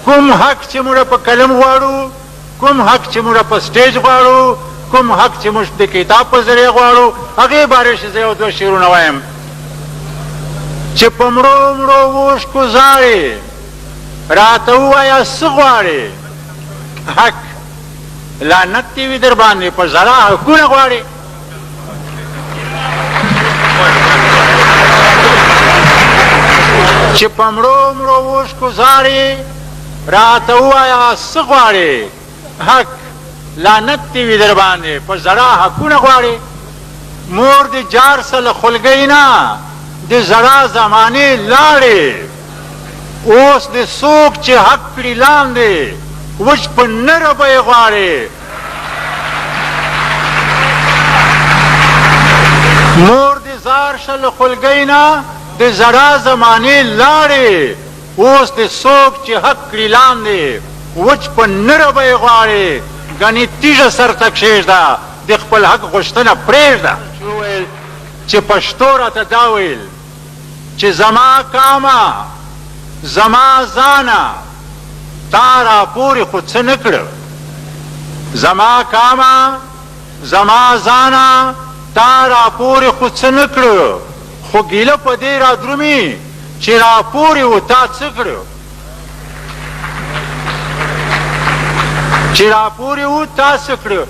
کوم حق چې موږ په قلم غواړو، کوم حق چې موږ په سټیج غواړو، کوم حق چې موږ د کتاب په ذریعه غواړو، هغې باره کې زه یو دوه شعرونه وایم چې په مړو مړو اوښکو زاړې راته ووایه څه غواړې، حق لعنت دې وي در باندې په زړه حقونه غواړې. چې په مړو مړو اوښکو زاړې راته ووایه څه غواړې، حق لعنت دې وي در باندې په زړه حقونه غواړې. مور د جار سه له خولګۍ نه د زړه زمانې لاړې، اوس د څوک چې حق کړي لاندې وچ په نره به یې غواړې. مور د زار شه له خولګۍ نه د زړه زمانې لاړې، اوس د څوک چې حق کړي لاندې وچ په نره به یې غواړې. ګنې تیږه سر ته کښېږده د خپل حق غوښتنه پرېږده. وویل چې پښتو راته دا ویل چې زما کامه زما ځانه تا راپورې خو څه نه کړه، زما کامه زما ځانه تا راپورې خو څه نه کړه، خو ګیله په دې را درومي چې راپورې و تا څه کړه، چې راپورې و تا څه کړه.